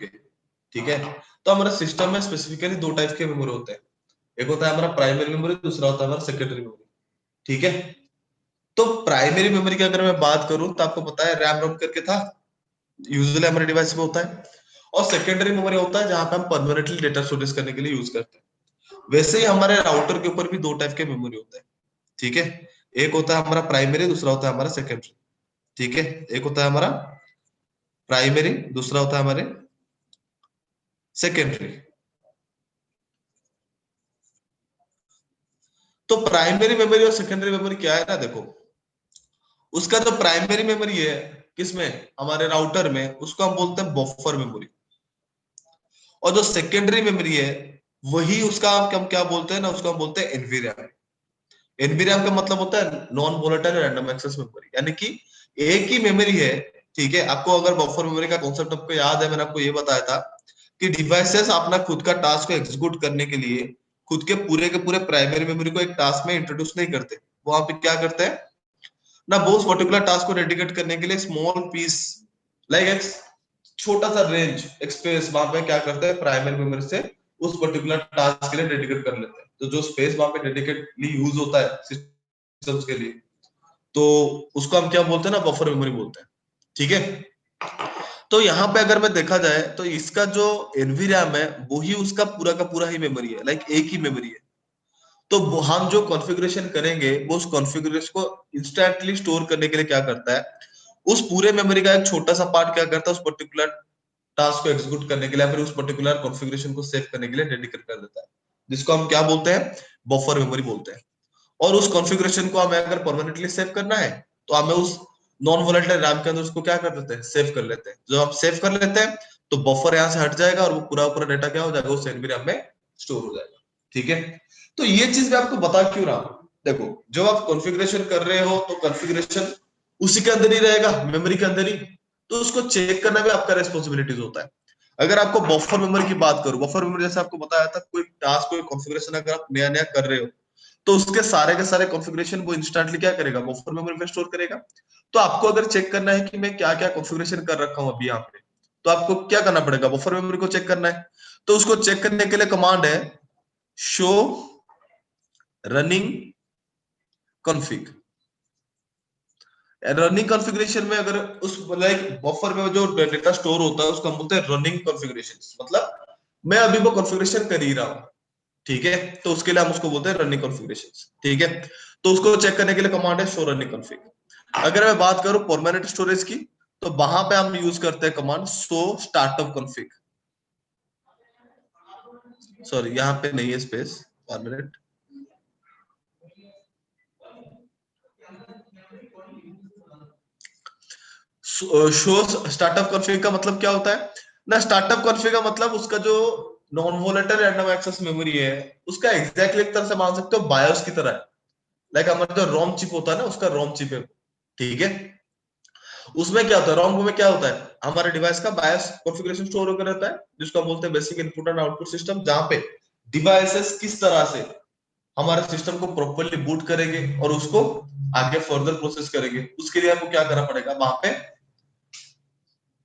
के, ठीक है। तो हमारे सिस्टम में स्पेसिफिकली दो टाइप के मेमोरी होते हैं, एक होता है हमारा प्राइमरी मेमोरी, दूसरा होता है हमारा सेकेंडरी मेमोरी, ठीक है। तो प्राइमरी मेमोरी की अगर मैं बात करूं तो आपको पता है रैम रोम करके था, यूजुअली हमारे डिवाइस में होता है। और सेकेंडरी मेमोरी होता है जहां पे हम परमानेंटली डेटा स्टोरेज करने के लिए यूज करते हैं। वैसे ही हमारे राउटर के ऊपर भी दो टाइप के मेमोरी होते हैं, ठीक है। एक होता है हमारा प्राइमरी, दूसरा होता है हमारा सेकेंडरी, ठीक है। एक होता है हमारा प्राइमरी, दूसरा होता है हमारे सेकेंडरी। तो प्राइमरी मेमोरी और सेकेंडरी मेमोरी क्या है ना, देखो उसका जो प्राइमरी मेमोरी है किसमें, हमारे राउटर में, उसको हम बोलते हैं बफर मेमोरी। और जो सेकेंडरी मेमोरी है वही उसका हम क्या बोलते हैं ना, उसको हम बोलते हैं एनवीरैम। एनवीरैम का मतलब होता है non volatile random access memory, यानी कि एक ही मेमोरी है, ठीक है। आपको अगर बफर मेमोरी का कॉन्सेप्ट आपको याद है, मैंने आपको ये बताया था कि डिवाइसेस अपना खुद का टास्क को एग्जीक्यूट करने के लिए खुद के पूरे प्राइमरी मेमोरी को एक टास्क में इंट्रोड्यूस नहीं करते। वो वहां पे क्या करते हैं ना, वो उस पर्टिकुलर टास्क को डेडिकेट करने के लिए स्मॉल पीस, लाइक एक छोटा सा रेंज एक स्पेस वहां पे क्या करते हैं प्राइमरी मेमोरी से उस पर्टिकुलर टास्क के लिए डेडिकेट कर लेते हैं। तो जो स्पेस वहां पे डेडिकेटली यूज होता है सिस्टम्स के लिए, तो उसको हम क्या बोलते हैं ना, बफर मेमोरी बोलते हैं, ठीक है। तो यहाँ पे अगर मैं देखा जाए तो इसका जो एनवीरैम है वो ही उसका पूरा का पूरा ही मेमोरी है, लाइक एक ही मेमोरी है। तो हम जो कॉन्फ़िगरेशन करेंगे वो उस कॉन्फ़िगरेशन को इंस्टेंटली स्टोर करने के लिए क्या करता है, उस पूरे मेमोरी का एक छोटा सा पार्ट क्या करता है उस पर्टिकुलर टास्क को एग्जीक्यूट करने के लिए, फिर उस पर्टिकुलर कॉन्फ़िगरेशन को सेव करने के लिए डेडिकेट कर देता है, जिसको हम क्या बोलते हैं, बफर मेमोरी बोलते हैं। और उस कॉन्फ़िगरेशन को हमें अगर परमानेंटली सेव करना है तो हमें उस नॉन वोलेटाइल रैम के अंदर उसको क्या कर देते हैं, सेव कर लेते हैं। जब हम सेव कर लेते हैं तो बफर यहाँ से हट जाएगा और वो पूरा पूरा डेटा क्या हो जाएगा, उस एनवी रैम में स्टोर हो जाएगा, ठीक है। तो ये चीज मैं आपको बता क्यों रहा हूं, देखो जब आप कॉन्फ़िगरेशन कर रहे हो तो कॉन्फ़िगरेशन उसी के अंदर ही रहेगा, मेमोरी के अंदर ही, तो उसको चेक करना भी आपका रेस्पॉन्सिबिलिटीज होता है। अगर आपको बफर मेमोरी की बात करूं, बफर मेमोरी जैसे आपको बताया था, कोई टास्क कोई कॉन्फ़िगरेशन अगर आप नया नया कर रहे हो तो उसके सारे के सारे कॉन्फ़िगरेशन वो इंस्टेंटली क्या करेगा, बफर मेमोरी में स्टोर करेगा। तो आपको अगर चेक करना है कि मैं क्या क्या कॉन्फ़िगरेशन कर रखा हूं अभी यहाँ पे, तो आपको क्या करना पड़ेगा, बफर मेमोरी को चेक करना है। तो उसको चेक करने के लिए कमांड है show running config. Running configuration में अगर उस लाइक बफर में जो डेटा स्टोर होता है उसको हम बोलते हैं रनिंग कॉन्फ़िगरेशन, मतलब मैं अभी वो कॉन्फ़िगरेशन कर ही रहा हूं, ठीक है। तो उसके लिए हम उसको बोलते हैं रनिंग कॉन्फ़िगरेशन, ठीक है। तो उसको चेक करने के लिए कमांड है शो रनिंग कॉन्फ़िग। अगर मैं बात करूं परमानेंट स्टोरेज की, तो वहां पे हम यूज करते हैं command show startup config. Sorry यहाँ पे नहीं है space, permanent. Show startup config का मतलब क्या होता है ना, स्टार्टअप कॉन्फ़िग का मतलब उसका जो non volatile random access memory है उसका एग्जैक्टली एक तरह से मान सकते हो बायोस की तरह है। लाइक हमारा जो रोम चिप होता है ना, उसका रोम चिप है, ठीक है। उसमें क्या होता है, रोम में क्या होता है, हमारे डिवाइस का बायोस कॉन्फ़िगरेशन स्टोर होकर रहता है, जिसको हम बोलते हैं basic input and output system, जहां पे डिवाइसेस किस तरह से हमारे सिस्टम को प्रॉपर्ली बूट करेंगे और उसको आगे फर्दर प्रोसेस करेंगे, उसके लिए आपको क्या करना पड़ेगा, वहां पे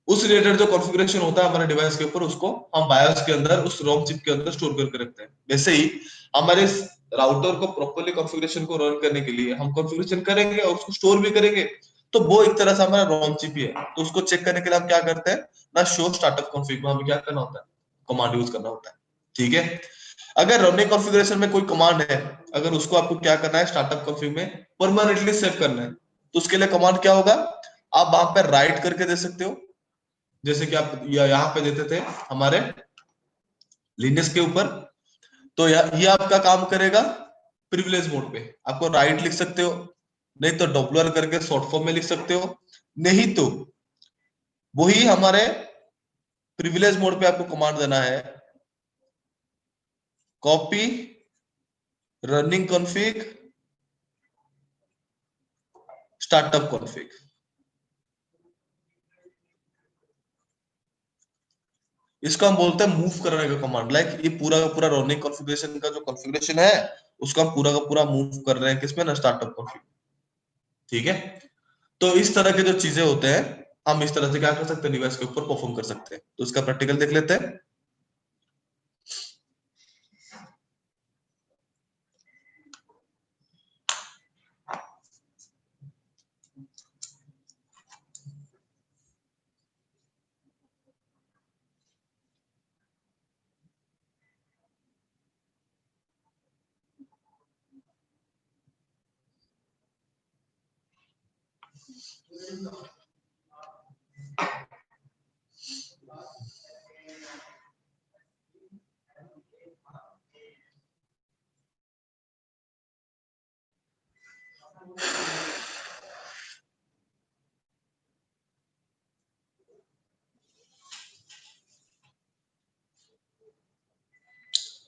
उस रिलेटेड जो कॉन्फ़िगरेशन होता है हमारे डिवाइस के ऊपर उसको हम बायोस के अंदर उस रोम चिप के अंदर स्टोर करके रखते हैं। वैसे ही हमारे राउटर को प्रॉपर्ली कॉन्फ़िगरेशन को रन करने के लिए हम कॉन्फ़िगरेशन करेंगे और उसको स्टोर भी करेंगे, तो वो एक तरह से हमारा रोम चिप ही है। तो उसको चेक करने के लिए हम क्या करते हैं ना, शो स्टार्टअप कॉन्फ़िग में हमें क्या करना होता है, कमांड यूज करना होता है, ठीक है। अगर रनिंग कॉन्फ़िगरेशन में कोई कमांड है, अगर उसको आपको क्या करना है स्टार्टअप कॉन्फ़िग में परमानेंटली सेव करना है, तो उसके लिए कमांड क्या होगा, आप वहां पर राइट करके दे सकते हो, जैसे कि आप यहाँ पे देते थे हमारे लिनक्स के ऊपर। तो ये आपका काम करेगा प्रिविलेज मोड पे, आपको राइट लिख सकते हो, नहीं तो डॉपलर करके शॉर्ट फॉर्म में लिख सकते हो, नहीं तो वही हमारे प्रिविलेज मोड पे आपको कमांड देना है copy running config startup config. इसको हम बोलते हैं मूव करने का कमांड। लाइक ये पूरा का पूरा रनिंग कॉन्फ़िगरेशन का जो कॉन्फ़िगरेशन है उसको हम पूरा का पूरा मूव कर रहे हैं किसमें ना, स्टार्टअप कॉन्फ़िग, ठीक है। तो इस तरह के जो चीजें होते हैं हम इस तरह से क्या कर सकते हैं, डिवाइस के ऊपर परफॉर्म कर सकते हैं। तो इसका प्रैक्टिकल देख लेते हैं।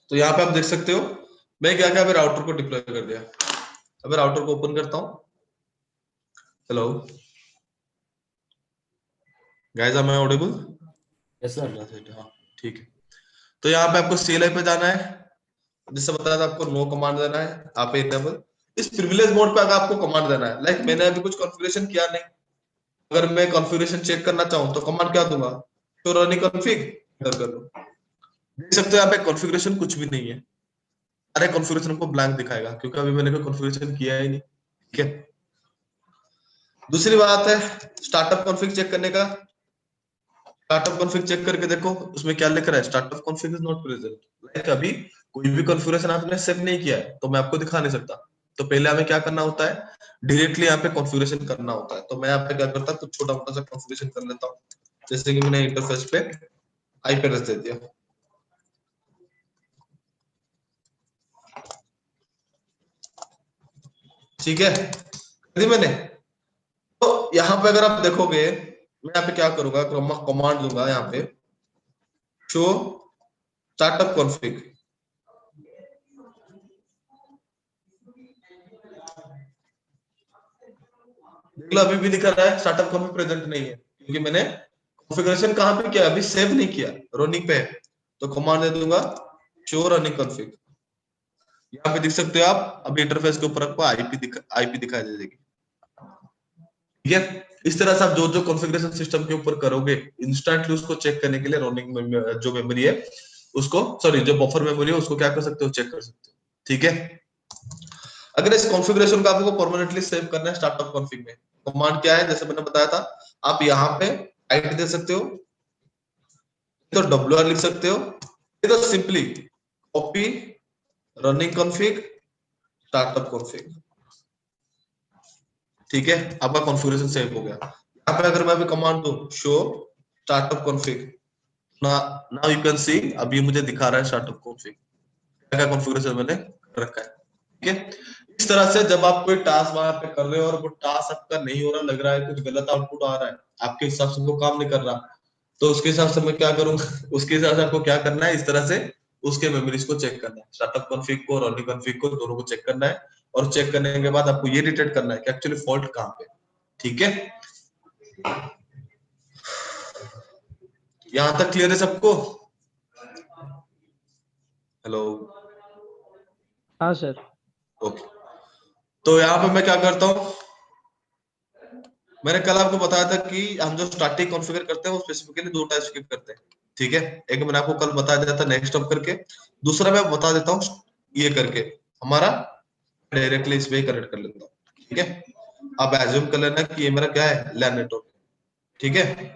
तो यहाँ पे आप देख सकते हो मैं क्या क्या राउटर को डिप्लॉय कर दिया। अब राउटर को ओपन करता हूँ। Hello guys, am I audible? Yes sir. हाँ ठीक है। तो यहाँ पे आपको CLI पे जाना है, जैसे बताया था आपको नो कमांड देना है। आप इनेबल इस प्रिविलेज मोड पे अगर आपको कमांड देना है, लाइक मैंने अभी कुछ कॉन्फ़िगरेशन किया नहीं, अगर मैं कॉन्फ़िगरेशन चेक करना चाहूँ तो कमांड क्या दूंगा, तो रनिंग कॉन्फ़िग कर लो। देख सकते हो यहाँ पे कॉन्फ़िगरेशन कुछ भी नहीं है, अरे कॉन्फ़िगरेशन को ब्लैंक दिखाएगा क्योंकि अभी मैंने कोई कॉन्फ़िगरेशन किया ही नहीं। ठीक है, दूसरी बात है स्टार्टअप कॉन्फ़िग चेक करने का। स्टार्टअप कॉन्फ़िग चेक करके देखो उसमें क्या लिख रहा है, startup config is not present. Like अभी कोई भी कॉन्फ़िगरेशन आपने सेव नहीं किया है तो मैं आपको दिखा नहीं सकता। तो पहले हमें क्या करना होता है, डायरेक्टली यहाँ पे कॉन्फ़िगरेशन करना होता है। तो मैं यहाँ पे क्या करता हूँ, कुछ छोटा मोटा सा कॉन्फ़िगरेशन कर लेता हूँ। जैसे कि मैंने इंटरफेस पे IP एड्रेस दे दिया। ठीक है, कर दी मैंने। तो यहाँ पे अगर आप देखोगे मैं यहाँ पे क्या करूंगा, कमांड दूंगा यहाँ पे शो स्टार्टअप कॉन्फ़िग। देख लो अभी भी दिखा रहा है स्टार्टअप कॉन्फ़िग प्रेजेंट नहीं है क्योंकि मैंने कॉन्फ़िगरेशन कहाँ पे किया, अभी सेव नहीं किया, रनिंग पे है। तो कमांड दे दूंगा शो रनिंग कॉन्फ़िग। यहाँ पे देख सकते हो आप, अभी इंटरफेस के ऊपर आपको आईपी दिखाई दे देगी। ठीक है, इस तरह से आप जो जो कॉन्फ़िगरेशन सिस्टम के ऊपर करोगे इंस्टेंटली उसको चेक करने के लिए रनिंग जो मेमोरी है उसको, सॉरी जो बफर मेमोरी है उसको क्या कर सकते हो, चेक कर सकते हो। ठीक है, अगर इस कॉन्फ़िगरेशन को आपको परमानेंटली सेव करना है स्टार्टअप कॉन्फ़िग में, कमांड क्या है, जैसे मैंने बताया था आप यहाँ पे आईडी दे सकते हो, तो WR लिख सकते हो, ये तो simply copy running config startup config. ठीक है, आपका कॉन्फ़िगरेशन सेव हो गया। यहाँ पे अगर मैं अभी कमांड दूं show startup config, now you can see अभी मुझे दिखा रहा है स्टार्टअप कॉन्फ़िग, क्या क्या कॉन्फ़िगरेशन मैंने कर रखा है। ठीक है, इस तरह से जब आप कोई टास्क वहां पे कर रहे हो और वो टास्क आपका नहीं हो रहा, लग रहा है कुछ गलत आउटपुट आ रहा है, आपके हिसाब से वो काम नहीं कर रहा, तो उसके हिसाब से मैं क्या करूंगा उसके हिसाब से आपको क्या करना है, इस तरह से उसके मेमोरीज को चेक करना है, स्टार्टअप कॉन्फ़िग को रनिंग कॉन्फ़िग को दोनों को चेक करना है। और चेक करने के बाद आपको ये डिटेक्ट करना है कि एक्चुअली फॉल्ट कहाँ पे। ठीक है, यहाँ तक क्लियर है सबको? हेलो, हाँ सर। ओके। तो यहाँ पे मैं क्या करता हूँ, मैंने कल आपको बताया था कि हम जो स्टार्टिंग कॉन्फ़िगर करते हैं वो स्पेसिफिकली दो टाइप्स के करते हैं। ठीक है, एक मैंने आपको कल बताया दिया था नेक्स्ट स्टॉप करके, दूसरा मैं बता देता हूँ ये करके, हमारा डायरेक्टली इस पे कनेक्ट कर लेता हूँ। ठीक है, आप एज्यूम कर लेना कि ये मेरा क्या है, लैन नेटवर्क। ठीक है,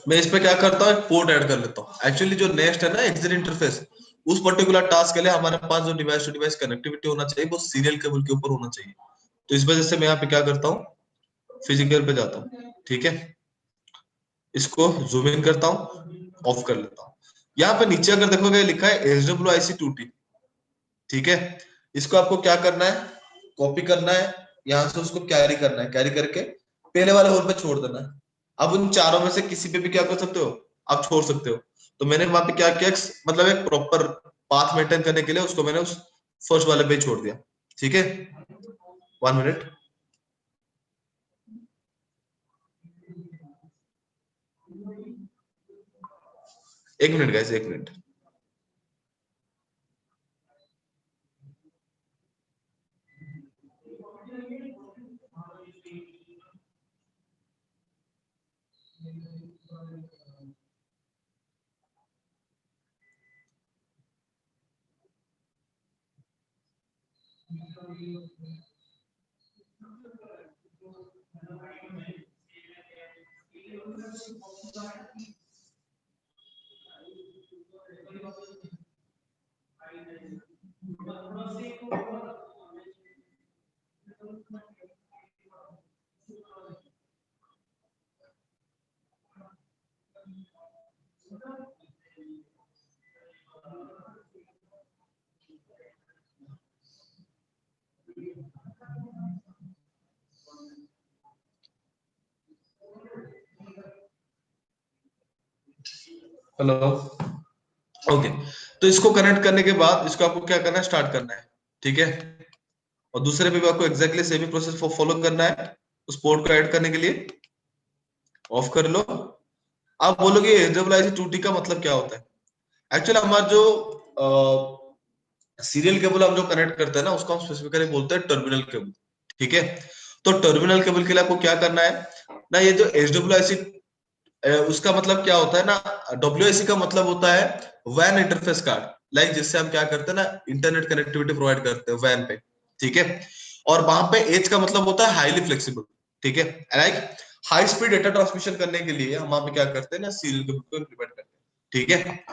मैं इस पे क्या करता हूँ, एक पोर्ट ऐड कर लेता हूँ। एक्चुअली जो नेक्स्ट है ना एग्जिट इंटरफेस, उस पर्टिकुलर टास्क के लिए हमारे पास जो डिवाइस टू डिवाइस कनेक्टिविटी होना चाहिए वो सीरियल केबल के ऊपर होना चाहिए। तो इस वजह से मैं यहाँ पे क्या करता हूँ, फिजिकल पे जाता हूँ। ठीक है, इसको जूम इन करता हूँ, ऑफ कर लेता हूँ। यहाँ पे नीचे अगर देखोगे लिखा है SWIC2T। ठीक है, इसको आपको क्या करना है, कॉपी करना है, यहाँ से उसको कैरी करना है, कैरी करके पहले वाले होल पे छोड़ देना है। अब उन चारों में से किसी पे भी क्या कर सकते हो, आप छोड़ सकते हो। तो मैंने वहां पे क्या किया, मतलब एक प्रॉपर पाथ मेंटेन करने के लिए उसको मैंने उस फर्स्ट वाले पे ही छोड़ दिया। ठीक है, 1 मिनट। एक मिनट गाइस, एक मिनट। Hello, okay. तो इसको कनेक्ट करने के बाद इसको आपको क्या करना है, स्टार्ट करना है, ठीक है। और दूसरे पे भी आपको एग्जैक्टली सेम ही प्रोसेस फॉलो करना है। उस पोर्ट को ऐड करने के लिए ऑफ कर लो। आप बोलोगे SWIC2T का मतलब क्या होता है। एक्चुअली हमारा जो सीरियल केबल हम जो कनेक्ट करते हैं ना, उसको हम स्पेसिफिकली बोलते हैं टर्मिनल केबल, ठीक है। तो टर्मिनल केबल के लिए आपको क्या करना है ना, ये जो SWIC उसका मतलब क्या होता है ना, WIC का मतलब होता है वैन इंटरफेस कार्ड, लाइक जिससे हम क्या करते हैं ना, इंटरनेट कनेक्टिविटी प्रोवाइड करते हैं वैन पे, ठीक है। और वहां पे एज का मतलब होता है हाईली फ्लेक्सिबल, ठीक है। Like high speed data transmission करने के लिए हम वहां पे क्या करते हैं ना, सीरियल केबल को इंप्लीमेंट करते हैं, ठीक है।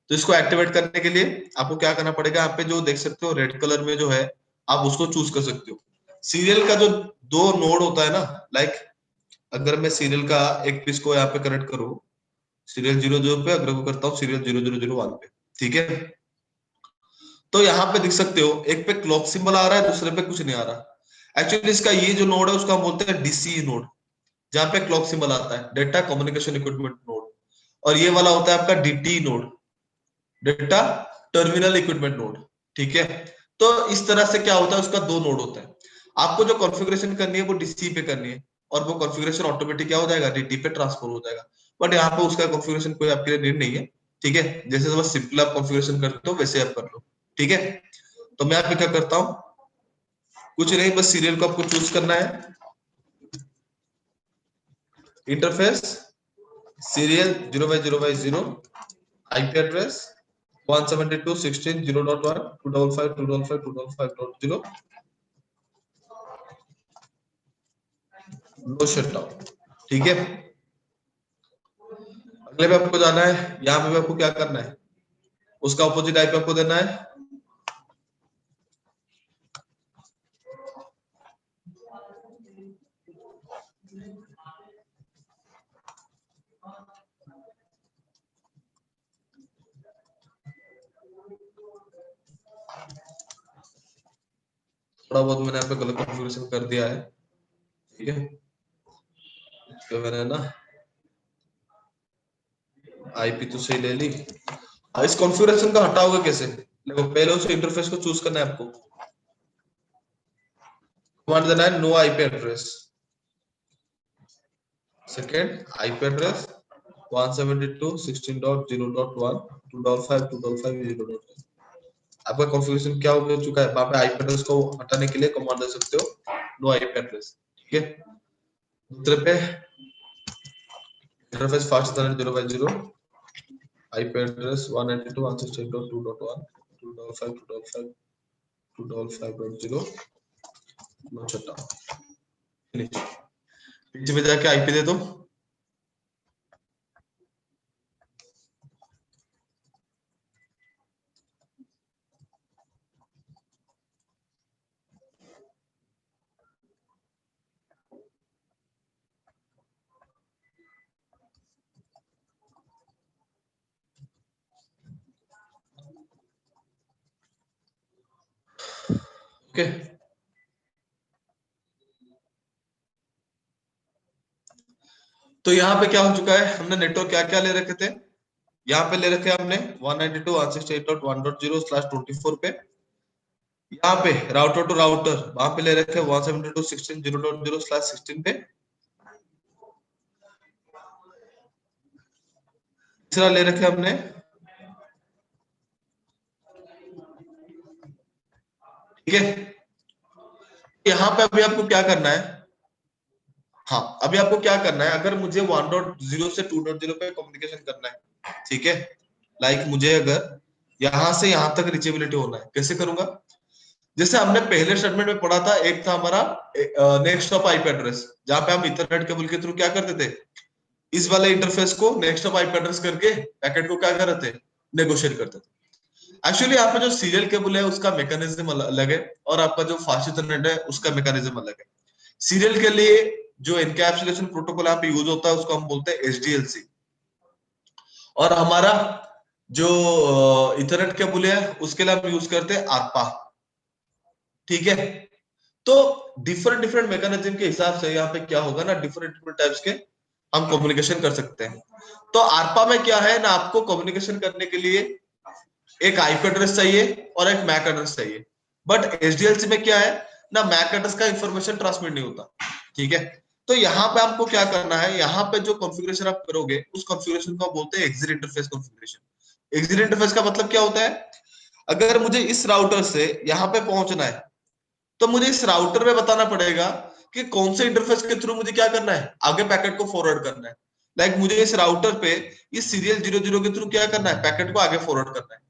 तो इसको एक्टिवेट करने के लिए आपको क्या करना पड़ेगा, यहाँ पे जो देख सकते हो रेड कलर में जो है, आप उसको चूज कर सकते हो। सीरियल का जो दो नोड होता है ना, लाइक अगर मैं सीरियल का एक पीस को यहाँ पे कनेक्ट करूं, सीरियल 00 पे अगर मैं करता हूँ सीरियल 0001 पे, ठीक है। तो यहाँ पे देख सकते हो एक पे क्लॉक सिंबल आ रहा है, दूसरे पे कुछ नहीं आ रहा। एक्चुअली इसका ये जो नोड है उसका हम बोलते हैं डीसी नोड, जहाँ पे क्लॉक सिंबल आता है, डेटा कम्युनिकेशन इक्विपमेंट नोड। और ये वाला होता है आपका DT node, data terminal equipment node, ठीक है। तो इस तरह से क्या होता है, उसका दो नोड होता है। आपको जो कॉन्फ़िगरेशन करनी है वो डीसी पे करनी है, और वो कॉन्फ़िगरेशन ऑटोमेटिक क्या हो जाएगा, डीटी पे ट्रांसफर हो जाएगा। बट यहाँ पे उसका कॉन्फ़िगरेशन कोई आपके लिए नीड नहीं है, ठीक है। जैसे बस सिंपल आप कॉन्फ़िगरेशन करते हो वैसे आप कर लो, ठीक है। तो मैं यहाँ पे क्या करता हूँ, कुछ नहीं, बस सीरियल को आपको चूज करना है, interface serial 0x0x0, IP address 172.16.0.1 255.255.255.0, no shutdown, ठीक है। अगले पे आपको जाना है, यहाँ पे भी आपको क्या करना है, उसका ऑपोजिट आईपी आपको देना है। थोड़ा बहुत मैंने यहाँ पे गलत कॉन्फ़िगरेशन कर दिया है, ठीक है। तो मैंने ना आईपी तो सही ले ली। इस कॉन्फ़िगरेशन को हटाओगे कैसे, देखो पहले उस इंटरफेस को चूज करना है आपको, कमांड देना है no IP address, second IP address 172.16.0.1 255.255.0.1। आपका कॉन्फ़िगरेशन क्या हो चुका है, वहां पे आईपी एड्रेस को हटाने के लिए कमांड दे सकते हो नो आईपी एड्रेस, ठीक है। दूसरे पे interface fast 0x0, IP address 192.168.2.1 255.255.255.0, no shutdown, finish. पीछे पे जाके आईपी दे दो, ओके। तो यहाँ पे क्या हो चुका है, हमने नेटवर्क क्या क्या ले रखे थे, यहाँ पे ले रखे हमने 192.168.1.0/24 पे। यहाँ पे राउटर टू राउटर वहां पे ले रखे 172.16.0.0/16 पे। तीसरा ले रखे हमने ठीक है, यहाँ पे अभी आपको क्या करना है, हाँ अभी आपको क्या करना है, अगर मुझे 1.0 से 2.0 पे कम्युनिकेशन करना है, ठीक है, लाइक मुझे अगर यहां से यहां तक रीचेबिलिटी होना है, कैसे करूंगा, जैसे हमने पहले स्टेटमेंट में पढ़ा था, एक था हमारा नेक्स्ट ऑफ आईपी एड्रेस, जहां पे हम इथरनेट केबल के थ्रू क्या करते थे, इस वाले इंटरफेस को नेक्स्ट ऑफ आईपी एड्रेस करके पैकेट को क्या करते थे, नेगोशिएट करते थे। एक्चुअली यहाँ पे जो सीरियल केबल है उसका मैकेनिज्म अलग है, और आपका जो फास्ट इथरनेट है उसका मैकेनिज्म अलग है। सीरियल के लिए जो एनकैप्सुलेशन प्रोटोकॉल यहाँ पे यूज होता है उसको हम बोलते हैं एचडीएलसी, और हमारा जो इथरनेट केबल है उसके लिए हम यूज करते हैं आरपा, ठीक है। तो डिफरेंट डिफरेंट मैकेनिज्म के हिसाब से यहाँ पे क्या होगा ना, डिफरेंट डिफरेंट टाइप्स के हम कम्युनिकेशन कर सकते हैं। तो आरपा में क्या है ना, आपको कम्युनिकेशन करने के लिए एक आईपी एड्रेस चाहिए और एक मैक एड्रेस चाहिए, बट एचडीएलसी में क्या है ना, मैक एड्रेस का इंफॉर्मेशन ट्रांसमिट नहीं होता, ठीक है। तो यहाँ पे आपको क्या करना है, यहाँ पे जो कॉन्फ़िगरेशन आप करोगे उस कॉन्फ़िगरेशन को बोलते हैं exit interface configuration. Exit interface का मतलब क्या होता है, अगर मुझे इस राउटर से यहाँ पे पहुंचना है तो मुझे इस राउटर में बताना पड़ेगा कि कौन से इंटरफेस के थ्रू मुझे क्या करना है, आगे पैकेट को फॉरवर्ड करना है। लाइक मुझे इस राउटर पे इस सीरियल 00 के थ्रू क्या करना है, पैकेट को आगे फॉरवर्ड करना है।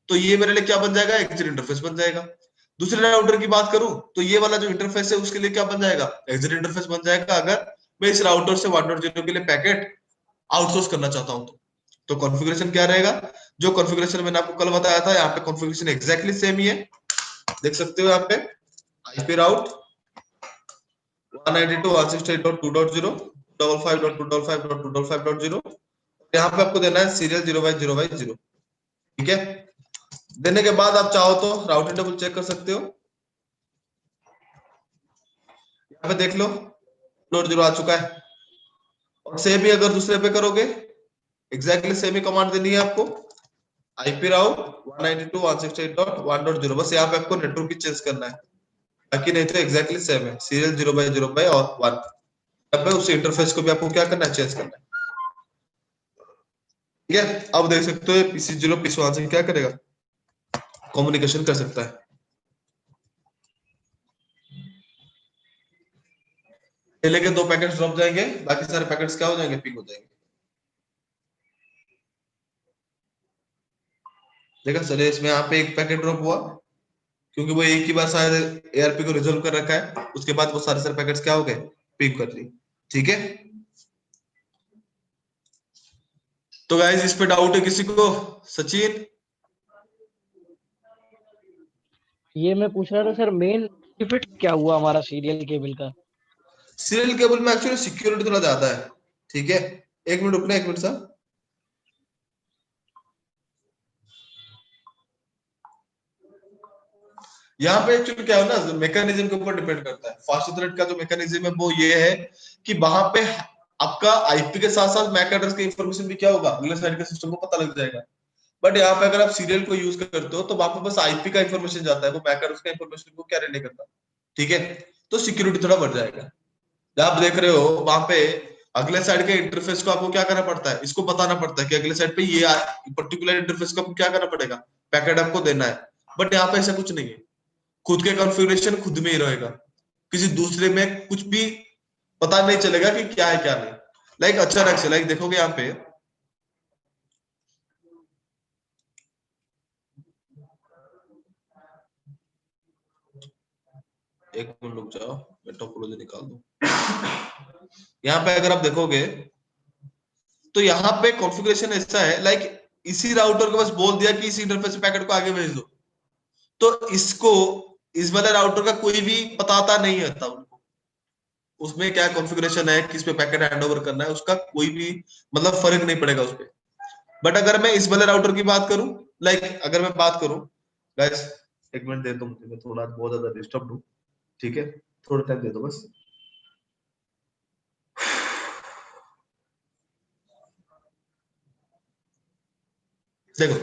तो ये मेरे लिए क्या बन जाएगा, एग्जिट इंटरफेस बन जाएगा। दूसरे राउटर की बात करूं तो ये वाला जो इंटरफेस है उसके लिए क्या बन जाएगा, एग्जिट इंटरफेस बन जाएगा, अगर मैं इस राउटर से 1.0 के लिए पैकेट आउटसोर्स करना चाहता हूं तो कॉन्फ़िगरेशन क्या रहेगा, जो कॉन्फ़िगरेशन मैंने आपको कल बताया था, यहाँ पे कॉन्फ़िगरेशन एग्जैक्टली सेम ही है, देख सकते हो यहाँ पे आईपी राउट 192.168.2.0 555.255.255.0, यहाँ पे आपको देना है सीरियल 0/0/0, ठीक है। देने के बाद आप चाहो तो राउटिंग टेबल चेक कर सकते हो, यहाँ पे देख लो 0 आ चुका है, और सेम ही अगर दूसरे पे करोगे एग्जैक्टली सेम ही कमांड देनी है आपको, आईपी राउट 192.168.1.0, बस यहाँ पे आपको नेटवर्क की चेंज करना है, बाकी नहीं तो एग्जैक्टली सेम है, सीरियल 0/0/1। यहाँ पे उस इंटरफेस को भी आपको क्या करना है, चेंज करना है, ठीक है। अब देख सकते हो PC0 PC1 से क्या करेगा, कम्युनिकेशन कर सकता है। पहले के 2 पैकेट्स ड्रॉप जाएंगे, बाकी सारे पैकेट्स क्या हो जाएंगे, पिक हो जाएंगे। देखा, चलिए इसमें यहाँ पे एक पैकेट ड्रॉप हुआ, क्योंकि वो एक ही बार शायद एआरपी को रिजोल्व कर रखा है, उसके बाद वो सारे सारे पैकेट्स क्या हो गए, पिक कर ली, ठीक है। तो गाइस इस पे डाउट है किसी को, सचिन? ये मैं पूछ रहा था सर, मेन बेनिफिट क्या हुआ हमारा सीरियल केबल का? सीरियल केबल में एक्चुअली सिक्योरिटी थोड़ा ज्यादा है, ठीक है। एक मिनट रुकना, एक मिनट सर। यहाँ पे एक्चुअली क्या है ना, मैकेनिज्म के ऊपर डिपेंड करता है। फास्ट इथरनेट का जो मैकेनिज्म है वो ये है कि वहां पे आपका आईपी के साथ साथ मैक एड्रेस की इंफॉर्मेशन भी क्या होगा, अगले साइड के सिस्टम को पता लग जाएगा। बट यहाँ पे अगर आप सीरियल को यूज करते हो तो वहां पे बस आईपी का इंफॉर्मेशन जाता है, वो मैक एड्रेस का इंफॉर्मेशन को कैरी नहीं करता, ठीक है। तो सिक्योरिटी थोड़ा बढ़ जाएगा। आप देख रहे हो वहां पे अगले साइड के इंटरफेस को आपको क्या करना पड़ता है, इसको बताना पड़ता है कि अगले साइड पे ये पर्टिकुलर इंटरफेस को आपको क्या करना पड़ेगा, पैकेट आपको देना है। बट यहाँ पे ऐसा कुछ नहीं है, खुद के कॉन्फ़िगरेशन खुद में ही रहेगा, किसी दूसरे में कुछ भी पता नहीं चलेगा कि क्या है क्या नहीं। लाइक अचानक से लाइक देखोगे यहाँ पे, एक मिनट रुक जाओ, मैं टोपोलॉजी निकाल दूं। यहाँ पे अगर आप देखोगे तो यहाँ पे कॉन्फ़िगरेशन ऐसा है, लाइक इसी राउटर को बस बोल दिया कि इस इंटरफेस पैकेट को आगे भेज दो, तो इसको इस वाले राउटर का कोई भी पता नहीं होता उनको, उसमें क्या कॉन्फ़िगरेशन है, किस पे पैकेट हैंड ओवर करना है, उसका कोई भी मतलब फर्क नहीं पड़ेगा उस पे। बट अगर मैं इस वाले राउटर की बात करूं, लाइक अगर मैं बात करूं, गाइस एक मिनट दे दो मुझे, मैं थोड़ा बहुत ज्यादा डिस्टर्ब हूं, ठीक है, थोड़ा टाइम दे दो बस। देखो,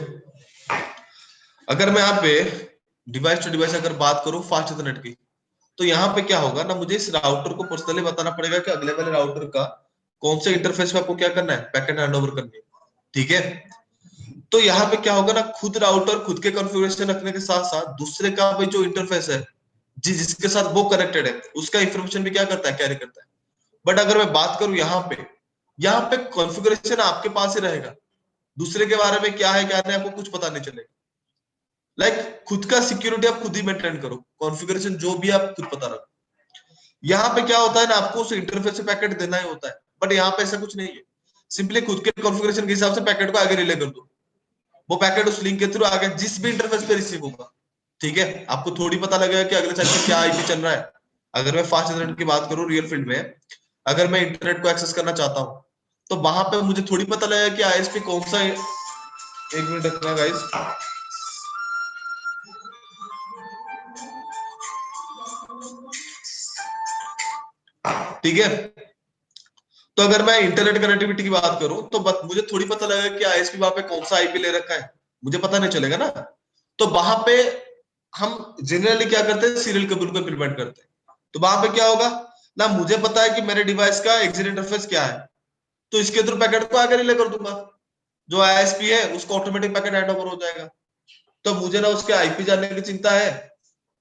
अगर मैं यहाँ पे डिवाइस टू डिवाइस अगर बात करूं फास्ट इथरनेट की, तो यहाँ पे क्या होगा ना, मुझे इस राउटर को पर्सनली बताना पड़ेगा कि अगले वाले राउटर का कौन से इंटरफेस पे आपको क्या करना है, पैकेट हैंड ओवर करनी है, ठीक है। तो यहाँ पे क्या होगा ना, खुद राउटर खुद के कॉन्फ़िगरेशन रखने के साथ साथ दूसरे का भाई जो इंटरफेस है जिसके साथ वो कनेक्टेड है उसका इंफॉर्मेशन भी क्या करता है, कैरी करता है। बट अगर मैं बात करूं यहाँ पे कॉन्फ़िगरेशन आपके पास ही रहेगा, दूसरे के बारे में क्या है क्या नहीं आपको कुछ पता नहीं चलेगा। लाइक खुद का सिक्योरिटी आप खुद ही मेंटेन करो, कॉन्फ़िगरेशन जो भी आप खुद पता रखो। यहाँ पे क्या होता है ना, आपको उस इंटरफेस से पैकेट देना ही होता है, बट यहाँ पे ऐसा कुछ नहीं है। सिंपली खुद के कॉन्फ़िगरेशन के हिसाब से पैकेट को आगे रिले कर दो, वो पैकेट उस लिंक के थ्रू आगे जिस भी इंटरफेस पे रिसीव होगा। ठीक है, आपको थोड़ी पता लगेगा कि अगले साइड पे क्या आईपी चल रहा है। अगर मैं फास्ट इंटरनेट की बात करूं रियल फील्ड में, अगर मैं इंटरनेट को एक्सेस करना चाहता हूं तो वहां पे मुझे थोड़ी पता लगेगा कि आईएसपी कौन सा है। एक मिनट रखना गाइस। ठीक है, तो अगर मैं इंटरनेट कनेक्टिविटी की बात करूं तो मुझे थोड़ी पता लगेगा कि आईएसपी वहां पे कौन सा आईपी ले रखा है, मुझे पता नहीं चलेगा ना। तो वहां पे हम जनरली क्या करते हैं, सीरियल केबल को इम्प्लीमेंट करते हैं। तो वहां पे क्या होगा ना, मुझे पता है कि मेरे डिवाइस का एग्जिट इंटरफेस क्या है, तो इसके थ्रू पैकेट को आगे रिले कर दूंगा। जो आईएसपी है उसको ऑटोमेटिक पैकेट हैंड ओवर हो जाएगा। तो मुझे ना उसके आईपी जानने की चिंता है,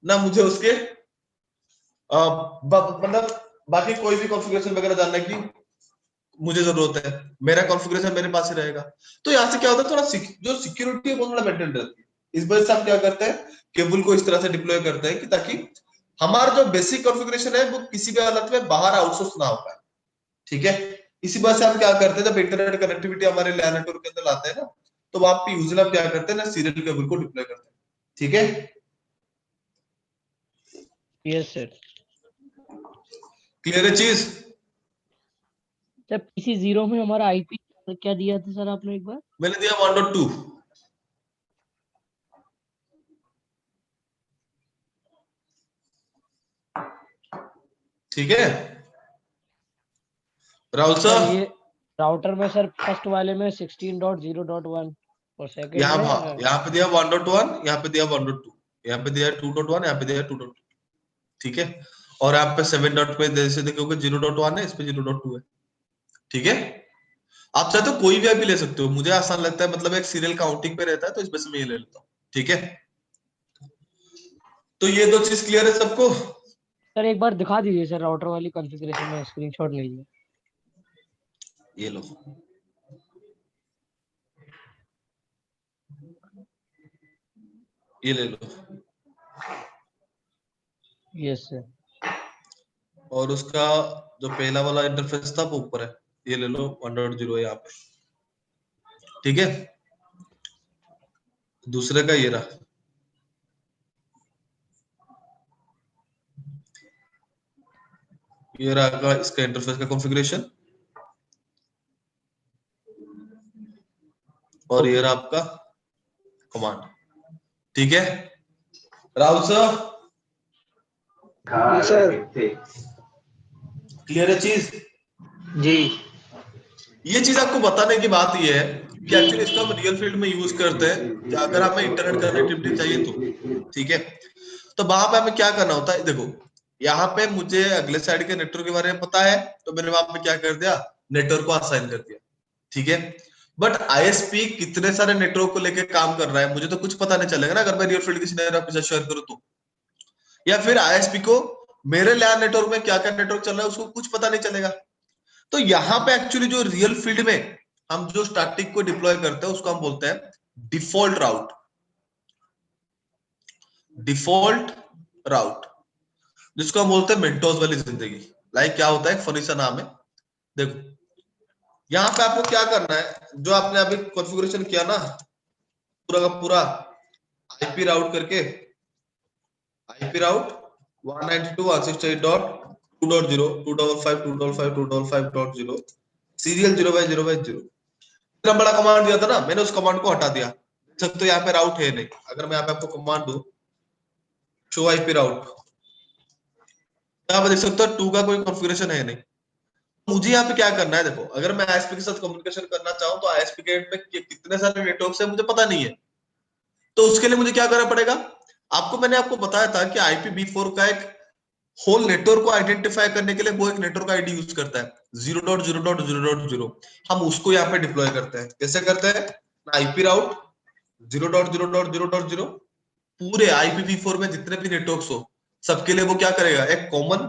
ना मुझे उसके मतलब बाकी कोई भी कॉन्फ़िगरेशन वगैरह जानने की मुझे जरूरत है। मेरा कॉन्फ़िगरेशन मेरे पास ही रहेगा। तो यहाँ से क्या होता है, थोड़ा जो सिक्योरिटी है वो थोड़ा मेंटेन रहती है। इस वजह से हम क्या करते हैं, केबल को इस तरह से डिप्लॉय करते हैं कि ताकि हमारा जो बेसिक कॉन्फ़िगरेशन है वो किसी भी हालत में बाहर आउटसोर्स ना हो पाए। ठीक है, इसी वजह से हम क्या करते हैं, जब इंटरनेट कनेक्टिविटी हमारे लैन नेटवर्क के अंदर लाते हैं ना, तो वहां पे यूजुअली हम क्या करते हैं ना, सीरियल केबल को डिप्लॉय करते हैं। ठीक है, यस सर। क्लियर है चीज? सर पीसी 0 में हमारा आईपी क्या दिया था सर आपने एक बार? मैंने दिया 1.2। ठीक है राहुल सर सर, ये राउटर में सर फर्स्ट वाले में 16.0.1 और सेकंड में यहाँ पे दिया 1.1, यहाँ पे दिया 1.2, यहाँ पे दिया 2.1, यहाँ पे दिया 2.2। ठीक है, और यहाँ पे 7 डॉट पे जैसे देखोगे 0.1 है, इस पे 0.2 है। ठीक है, आप चाहे तो कोई भी आईपी ले सकते हो, मुझे आसान लगता है, मतलब एक सीरियल काउंटिंग पे रहता है तो इस वजह से मैं ये ले लेता हूँ। ठीक है, तो ये दो चीज क्लियर है सबको? सर एक बार दिखा दीजिए सर राउटर वाली कॉन्फ़िगरेशन में स्क्रीनशॉट लीजिए। ये लो, ये ले लो, यस सर। और उसका जो पहला वाला इंटरफेस था वो ऊपर है, ये ले लो 1.0 है यहाँ पे। ठीक है, दूसरे का ये रहा, ये रहा इसका इंटरफेस का कॉन्फ़िगरेशन, और ये ओके रहा आपका कमांड। ठीक है राहुल सर, जी सर। क्लियर है चीज? जी ये चीज आपको बताने की बात ये है कि जी एक्चुअली इसको हम रियल फील्ड में यूज करते हैं कि अगर हमें इंटरनेट कनेक्टिविटी चाहिए तो। ठीक है, तो वहां पे हमें क्या करना होता है, देखो यहाँ पे मुझे अगले साइड के नेटवर्क के बारे में पता है, तो मैंने वहां पे क्या कर दिया, नेटवर्क को असाइन कर दिया। ठीक है, बट आईएसपी कितने सारे नेटवर्क को लेके काम कर रहा है मुझे तो कुछ पता नहीं चलेगा ना, अगर मैं रियल फील्ड की सिनेरियो आपके साथ शेयर करूं तो। या फिर आईएसपी को मेरे लैन नेटवर्क में क्या क्या नेटवर्क चल रहा है उसको कुछ पता नहीं चलेगा। तो यहाँ पे एक्चुअली जो रियल फील्ड में हम जो स्टैटिक को डिप्लॉय करते हैं उसको हम बोलते हैं डिफॉल्ट राउट। डिफॉल्ट राउट, जिसको हम बोलते हैं मेंटोस वाली जिंदगी। लाइक क्या होता है, फनी सा नाम है। देखो यहाँ पे आपको क्या करना है, जो आपने अभी कॉन्फ़िगरेशन किया ना पूरा का पूरा आईपी राउट करके, आईपी राउट 192.168.2.0 255.255.255.0 सीरियल 0/0/0। इतना बड़ा कमांड दिया था ना, मैंने उस कमांड को हटा दिया। सब तो यहाँ पे राउट है नहीं। अगर मैं यहाँ पे आपको कमांड दूं शो आईपी राउट, यहाँ पे देख सकते हो 2 का कोई कॉन्फ़िगरेशन है नहीं। मुझे यहाँ पे क्या करना है, देखो अगर मैं आईएसपी के साथ कम्युनिकेशन करना चाहूँ तो आईएसपी के एंड पे कितने सारे नेटवर्क है मुझे पता नहीं है। तो उसके लिए मुझे क्या करना पड़ेगा, मैंने आपको बताया था कि IPv4 का एक होल नेटवर्क को आइडेंटिफाई करने के लिए वो एक नेटवर्क आईडी यूज करता है 0.0.0.0। हम उसको यहाँ पे डिप्लॉय करते हैं। कैसे करते हैं आईपी राउट 0.0.0.0 पूरे IPv4 में जितने भी नेटवर्क्स हो सबके लिए वो क्या करेगा, एक कॉमन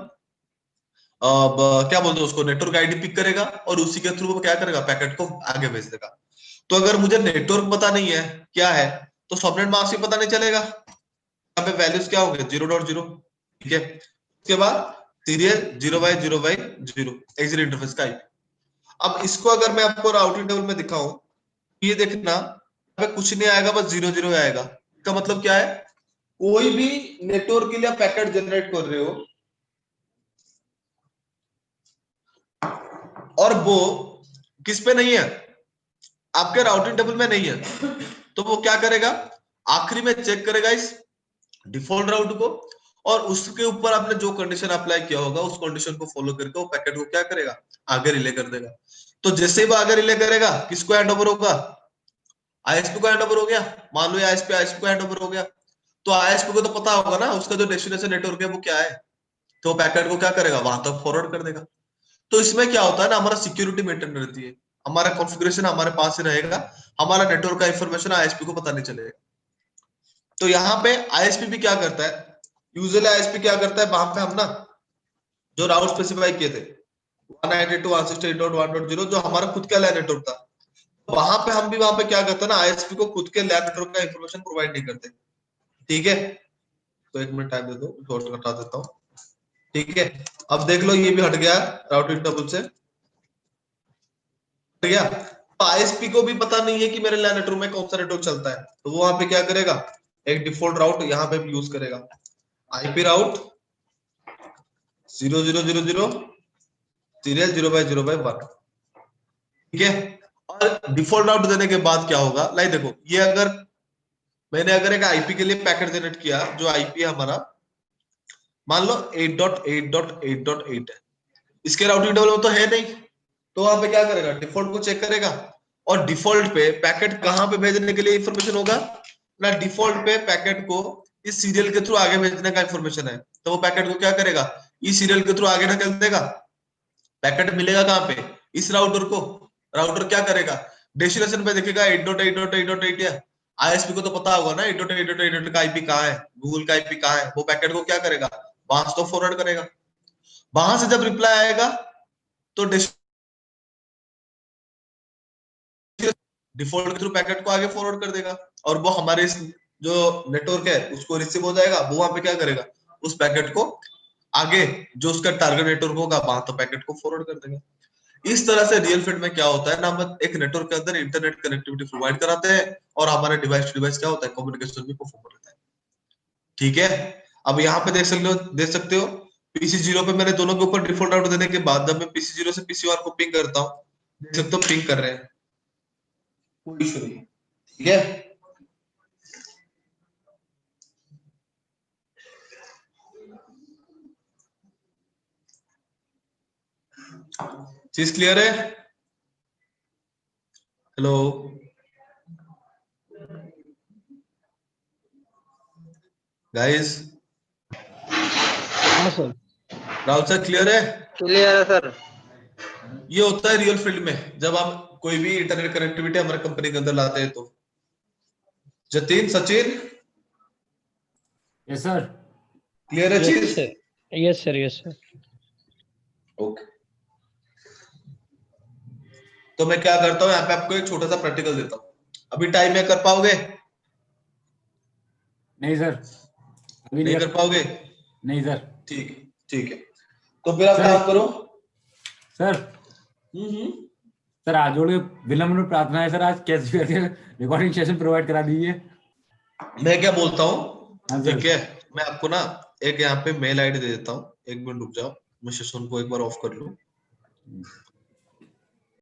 क्या बोलते हैं उसको, नेटवर्क आईडी पिक करेगा और उसी के थ्रू वो क्या करेगा, पैकेट को आगे भेज देगा। तो अगर मुझे नेटवर्क पता नहीं है क्या है, तो सबनेट मास्क भी पता नहीं चलेगा, यहाँ पे वैल्यूज क्या होंगे 0.0, ठीक है। उसके बाद सीरियल 0/0/0 एक्सिट इंटरफेस का आईपी। अब इसको अगर मैं आपको राउटिंग टेबल में दिखाऊं, ये देखना यहाँ पे कुछ नहीं आएगा, बस 0 0 आएगा। इसका मतलब क्या है, कोई भी नेटवर्क के लिए पैकेट जनरेट कर रहे हो और वो किस पे नहीं है, आपके राउटिंग टेबल में नहीं है, तो वो क्या करेगा, आखिरी में चेक करेगा इस डिफॉल्ट राउट को और उसके ऊपर आपने जो कंडीशन अप्लाई किया होगा उस कंडीशन को फॉलो करके वो पैकेट को क्या करेगा, आगे रिले कर देगा। तो जैसे ही वो आगे रिले करेगा, किसको हैंड ओवर होगा, आईएसपी को हैंड ओवर हो गया। मान लो आईएसपी को हैंड ओवर हो गया, तो आईएसपी को तो पता होगा ना उसका जो डेस्टिनेशन नेटवर्क है वो क्या है, तो पैकेट को क्या करेगा, वहां तक फॉरवर्ड कर देगा। तो इसमें क्या होता है ना, हमारा सिक्योरिटी मेंटेन रहती है, हमारा कॉन्फ़िगरेशन हमारे पास ही रहेगा, हमारा नेटवर्क का इंफॉर्मेशन आईएसपी को पता नहीं चलेगा। तो यहाँ पे आईएसपी भी क्या करता है, यूजुअली आईएसपी क्या करता है, वहां पे हम ना जो राउट स्पेसिफाई किए थे 192.168.1.0 जो हमारा खुद का लैन नेटवर्क था, वहां पे हम भी वहां पे क्या करते हैं ना, आईएसपी को खुद के लैन नेटवर्क का इंफॉर्मेशन प्रोवाइड नहीं करते, ठीक है। तो 1 मिनट टाइम दे दो, शॉर्ट हटा देता हूँ, ठीक है। अब देख लो ये भी हट गया राउटिंग टेबल से, हट गया। तो आईएसपी को भी पता नहीं है कि मेरे लैन नेटवर्क में कौन सा नेटवर्क चलता है, तो वो वहां पे क्या करेगा, एक डिफॉल्ट राउट यहाँ पे भी यूज करेगा, आईपी राउट 0 0 0 0 सीरियल 0/0/1, ठीक है। और डिफॉल्ट राउट देने के बाद क्या होगा, लाइक देखो ये अगर मैंने अगर एक आईपी के लिए पैकेट जनरेट किया, जो आईपी है हमारा मान लो 8.8.8.8 है, इसके राउटिंग टेबल में तो है नहीं, तो वहां पे क्या करेगा, डिफॉल्ट को चेक करेगा और डिफॉल्ट पे पैकेट कहां पे भेजने के लिए इंफॉर्मेशन होगा ना, डिफॉल्ट पे पैकेट को इस सीरियल के थ्रू आगे भेजने का इंफॉर्मेशन है, तो वो पैकेट को क्या करेगा, इस सीरियल के थ्रू आगे ढकेल देगा। पैकेट मिलेगा कहां पे, इस राउटर को, राउटर क्या करेगा, डेस्टिनेशन पे देखेगा 8.8.8.8 है, आईएसपी को तो पता होगा ना 8.8.8.8 का आईपी कहाँ है, गूगल का आईपी कहाँ है, वो पैकेट को क्या करेगा, वहां से तो फॉरवर्ड करेगा। वहां से जब रिप्लाई आएगा तो डिफॉल्ट के थ्रू पैकेट को आगे फॉरवर्ड कर देगा और वो हमारे इस जो नेटवर्क है उसको रिसीव हो जाएगा, वो वहां पे क्या करेगा, उस पैकेट को आगे जो उसका टारगेट नेटवर्क होगा वहां तो पैकेट को फॉरवर्ड कर देगा। इस तरह से रियल फील्ड में क्या होता है ना, हम एक नेटवर्क के अंदर इंटरनेट कनेक्टिविटी प्रोवाइड कराते हैं और हमारे डिवाइस टू डिवाइस क्या होता है, कम्युनिकेशन भी परफॉर्म रहता है, ठीक है। अब यहाँ पे देख सकते हो पीसी जीरो पे मैंने दोनों के ऊपर डिफॉल्ट राउट देने के बाद जब मैं पीसी जीरो से पीसी वन को पिंग करता हूँ, देख सकते हो पिंग कर रहे हैं, कोई इशू नहीं, ठीक है। चीज क्लियर है, हेलो गाइस, हाँ सर, राहुल सर क्लियर है। क्लियर है सर। ये होता है रियल फील्ड में जब आप कोई भी इंटरनेट कनेक्टिविटी हमारे कंपनी के अंदर लाते हैं तो। Jatin, Sachin, yes sir. Clear है यस चीज, sir, yes sir, yes sir. Okay. तो मैं क्या करता हूँ, यहाँ पे आपको एक छोटा सा प्रैक्टिकल देता हूँ, अभी टाइम में कर पाओगे, नहीं सर, अभी नहीं कर पाओगे, नहीं सर। ठीक है, ठीक है। तो फिर आप सर, काम करो। सर हम्म, सर आज जोड़ के विनम्र प्रार्थना है सर, आज कैसे करके रिकॉर्डिंग सेशन प्रोवाइड करा दीजिए। मैं क्या बोलता हूँ, हाँ सर। ठीक है, मैं आपको ना एक यहाँ पे मेल आईडी दे देता हूँ, 1 मिनट रुक जाओ, मैं सेशन को एक बार ऑफ कर लूँ।